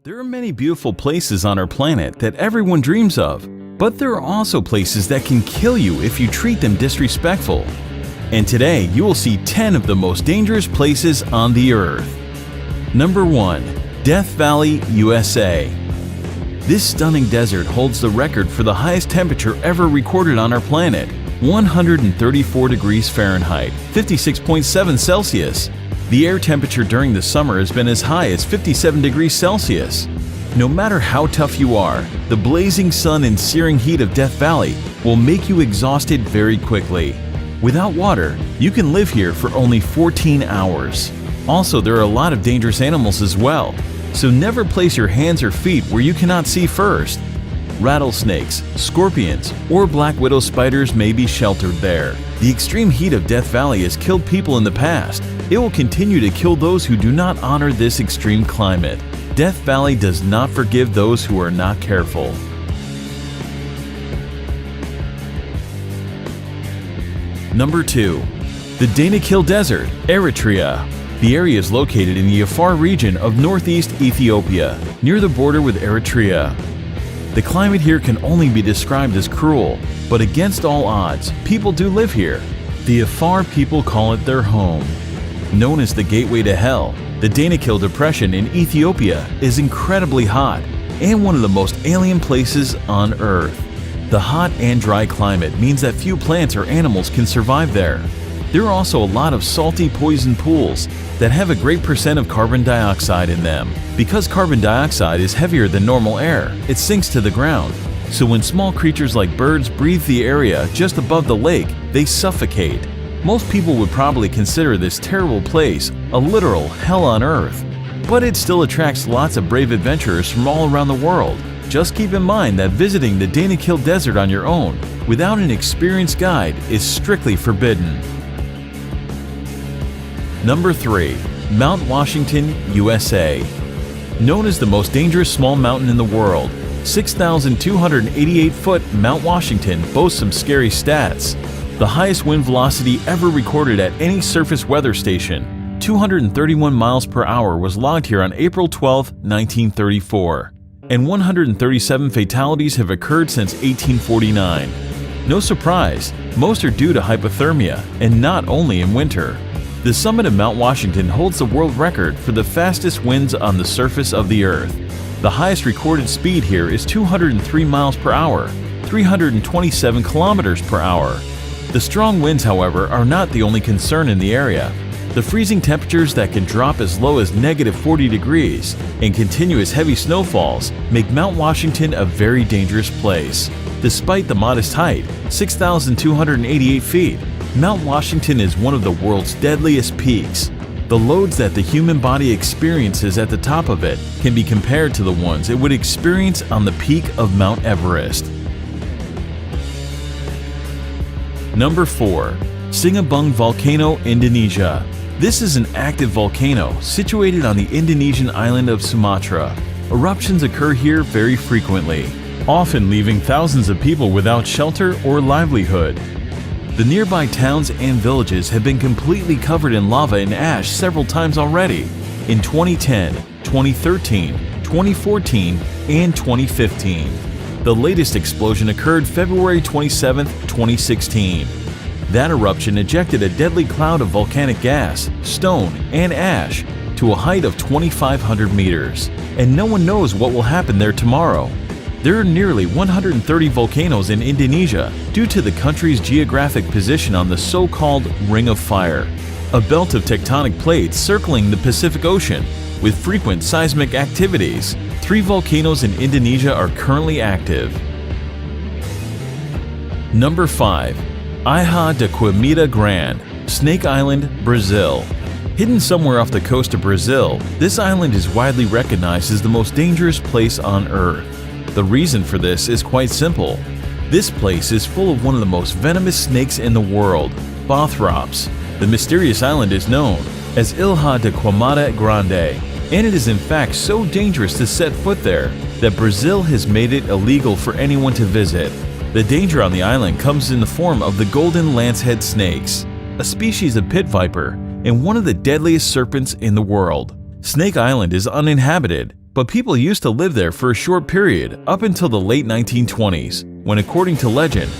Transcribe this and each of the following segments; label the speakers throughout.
Speaker 1: There are many beautiful places on our planet that everyone dreams of, but there are also places that can kill you if you treat them disrespectful. And today you will see 10 of the most dangerous places on the earth. Number 1. Death Valley, USA. This stunning desert holds the record for the highest temperature ever recorded on our planet, 134 degrees Fahrenheit, 56.7 Celsius. The air temperature during the summer has been as high as 57 degrees Celsius. No matter how tough you are, the blazing sun and searing heat of Death Valley will make you exhausted very quickly. Without water, you can live here for only 14 hours. Also, there are a lot of dangerous animals as well, so never place your hands or feet where you cannot see first. Rattlesnakes, scorpions, or black widow spiders may be sheltered there. The extreme heat of Death Valley has killed people in the past. It will continue to kill those who do not honor this extreme climate. Death Valley does not forgive those who are not careful. Number 2. The Danakil Desert, Eritrea. The area is located in the Afar region of northeast Ethiopia, near the border with Eritrea. The climate here can only be described as cruel, but against all odds, people do live here. The Afar people call it their home. Known as the gateway to hell, the Danakil Depression in Ethiopia is incredibly hot and one of the most alien places on Earth. The hot and dry climate means that few plants or animals can survive there. There are also a lot of salty poison pools that have a great percent of carbon dioxide in them. Because carbon dioxide is heavier than normal air, it sinks to the ground. So when small creatures like birds breathe the area just above the lake, they suffocate. Most people would probably consider this terrible place a literal hell on earth. But it still attracts lots of brave adventurers from all around the world. Just keep in mind that visiting the Danakil Desert on your own, without an experienced guide, is strictly forbidden. Number 3. Mount Washington, USA. Known as the most dangerous small mountain in the world, 6,288-foot Mount Washington boasts some scary stats. The highest wind velocity ever recorded at any surface weather station, 231 miles per hour, was logged here on April 12, 1934. And 137 fatalities have occurred since 1849. No surprise, most are due to hypothermia, and not only in winter. The summit of Mount Washington holds the world record for the fastest winds on the surface of the Earth. The highest recorded speed here is 203 miles per hour, 327 kilometers per hour. The strong winds, however, are not the only concern in the area. The freezing temperatures that can drop as low as -40 degrees and continuous heavy snowfalls make Mount Washington a very dangerous place. Despite the modest height, 6,288 feet, Mount Washington is one of the world's deadliest peaks. The loads that the human body experiences at the top of it can be compared to the ones it would experience on the peak of Mount Everest. Number 4. Sinabung Volcano, Indonesia. This is an active volcano situated on the Indonesian island of Sumatra. Eruptions occur here very frequently, often leaving thousands of people without shelter or livelihood. The nearby towns and villages have been completely covered in lava and ash several times already, in 2010, 2013, 2014, and 2015. The latest explosion occurred February 27, 2016. That eruption ejected a deadly cloud of volcanic gas, stone, and ash to a height of 2,500 meters, and no one knows what will happen there tomorrow. There are nearly 130 volcanoes in Indonesia due to the country's geographic position on the so-called Ring of Fire, a belt of tectonic plates circling the Pacific Ocean with frequent seismic activities. 3 volcanoes in Indonesia are currently active. Number 5. Ilha da Queimada Grande, Snake Island, Brazil. Hidden somewhere off the coast of Brazil, this island is widely recognized as the most dangerous place on Earth. The reason for this is quite simple. This place is full of one of the most venomous snakes in the world, Bothrops. The mysterious island is known as Ilha da Queimada Grande, and it is in fact so dangerous to set foot there that Brazil has made it illegal for anyone to visit. The danger on the island comes in the form of the golden lancehead snakes, a species of pit viper and one of the deadliest serpents in the world. Snake Island is uninhabited, but people used to live there for a short period up until the late 1920s, when, according to legend,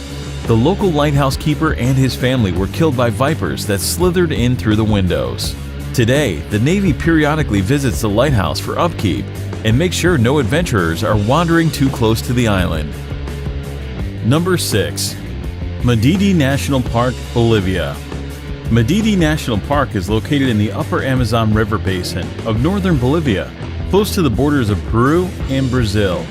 Speaker 1: the local lighthouse keeper and his family were killed by vipers that slithered in through the windows. Today, the Navy periodically visits the lighthouse for upkeep and makes sure no adventurers are wandering too close to the island. Number 6. Madidi National Park, Bolivia. Madidi National Park is located in the upper Amazon River basin of northern Bolivia, close to the borders of Peru and Brazil.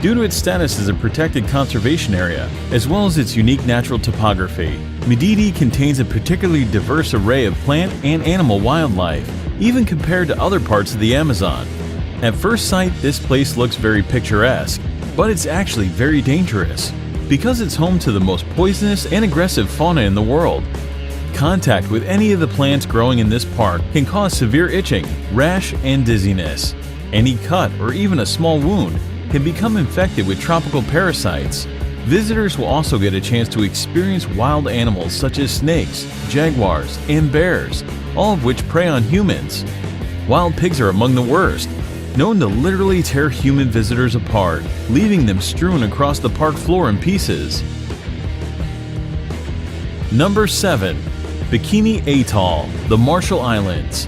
Speaker 1: Due to its status as a protected conservation area, as well as its unique natural topography, Madidi contains a particularly diverse array of plant and animal wildlife, even compared to other parts of the Amazon. At first sight, this place looks very picturesque, but it's actually very dangerous, because it's home to the most poisonous and aggressive fauna in the world. Contact with any of the plants growing in this park can cause severe itching, rash, and dizziness. Any cut or even a small wound can become infected with tropical parasites. Visitors will also get a chance to experience wild animals such as snakes, jaguars, and bears, all of which prey on humans. Wild pigs are among the worst, known to literally tear human visitors apart, leaving them strewn across the park floor in pieces. Number 7. Bikini Atoll, the Marshall Islands.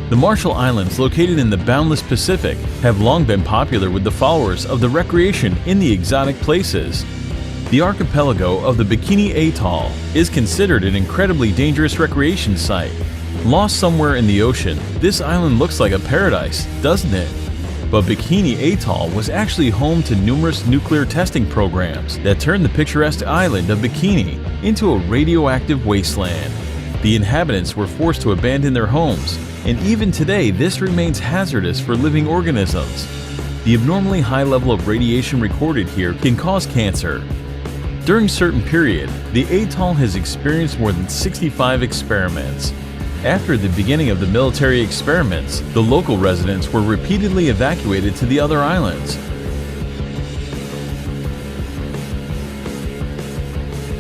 Speaker 1: The Marshall Islands, located in the boundless Pacific, have long been popular with the followers of the recreation in the exotic places. The archipelago of the Bikini Atoll is considered an incredibly dangerous recreation site. Lost somewhere in the ocean, this island looks like a paradise, doesn't it? But Bikini Atoll was actually home to numerous nuclear testing programs that turned the picturesque island of Bikini into a radioactive wasteland. The inhabitants were forced to abandon their homes, and even today this remains hazardous for living organisms. The abnormally high level of radiation recorded here can cause cancer. During a certain period, the atoll has experienced more than 65 experiments. After the beginning of the military experiments, the local residents were repeatedly evacuated to the other islands.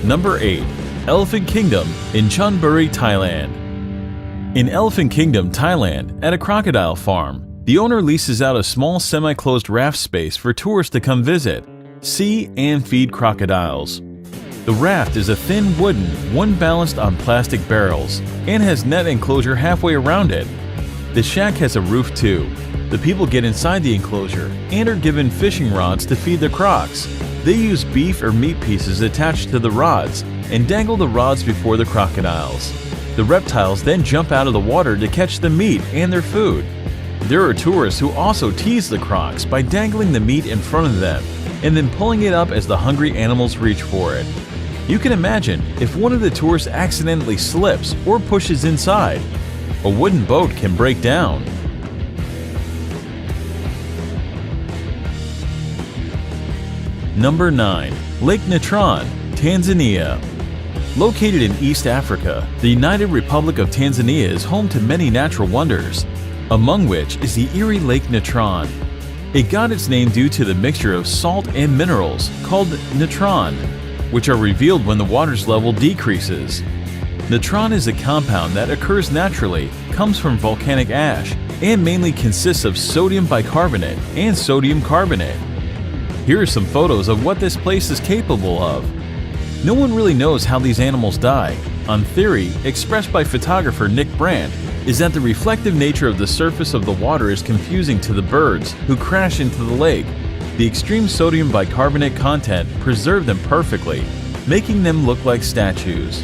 Speaker 1: Number 8. Elephant Kingdom in Chonburi, Thailand. In Elephant Kingdom, Thailand, at a crocodile farm, the owner leases out a small semi-closed raft space for tourists to come visit, see, and feed crocodiles. The raft is a thin wooden, one balanced on plastic barrels, and has net enclosure halfway around it. The shack has a roof too. The people get inside the enclosure and are given fishing rods to feed the crocs. They use beef or meat pieces attached to the rods and dangle the rods before the crocodiles. The reptiles then jump out of the water to catch the meat and their food. There are tourists who also tease the crocs by dangling the meat in front of them and then pulling it up as the hungry animals reach for it. You can imagine if one of the tourists accidentally slips or pushes inside, a wooden boat can break down. Number 9. Lake Natron, Tanzania. Located in East Africa, the United Republic of Tanzania is home to many natural wonders, among which is the Erie Lake Natron. It got its name due to the mixture of salt and minerals called natron, which are revealed when the water's level decreases. Natron is a compound that occurs naturally, comes from volcanic ash, and mainly consists of sodium bicarbonate and sodium carbonate. Here are some photos of what this place is capable of. No one really knows how these animals die. On theory, expressed by photographer Nick Brandt, is that the reflective nature of the surface of the water is confusing to the birds who crash into the lake. The extreme sodium bicarbonate content preserved them perfectly, making them look like statues.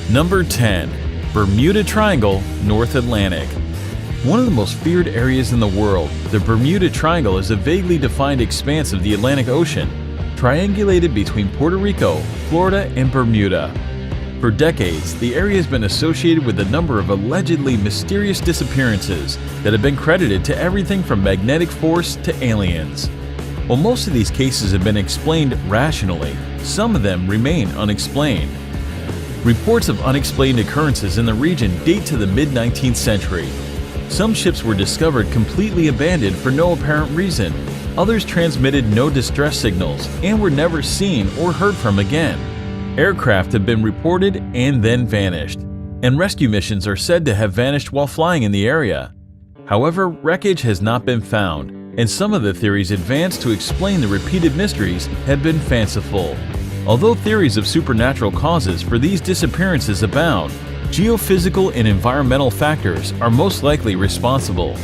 Speaker 1: Number 10. Bermuda Triangle, North Atlantic. One of the most feared areas in the world, the Bermuda Triangle is a vaguely defined expanse of the Atlantic Ocean, triangulated between Puerto Rico, Florida, and Bermuda. For decades, the area has been associated with a number of allegedly mysterious disappearances that have been credited to everything from magnetic force to aliens. While most of these cases have been explained rationally, some of them remain unexplained. Reports of unexplained occurrences in the region date to the mid-19th century. Some ships were discovered completely abandoned for no apparent reason. Others transmitted no distress signals and were never seen or heard from again. Aircraft have been reported and then vanished. and rescue missions are said to have vanished while flying in the area. However, wreckage has not been found, and some of the theories advanced to explain the repeated mysteries have been fanciful. Although theories of supernatural causes for these disappearances abound, geophysical and environmental factors are most likely responsible.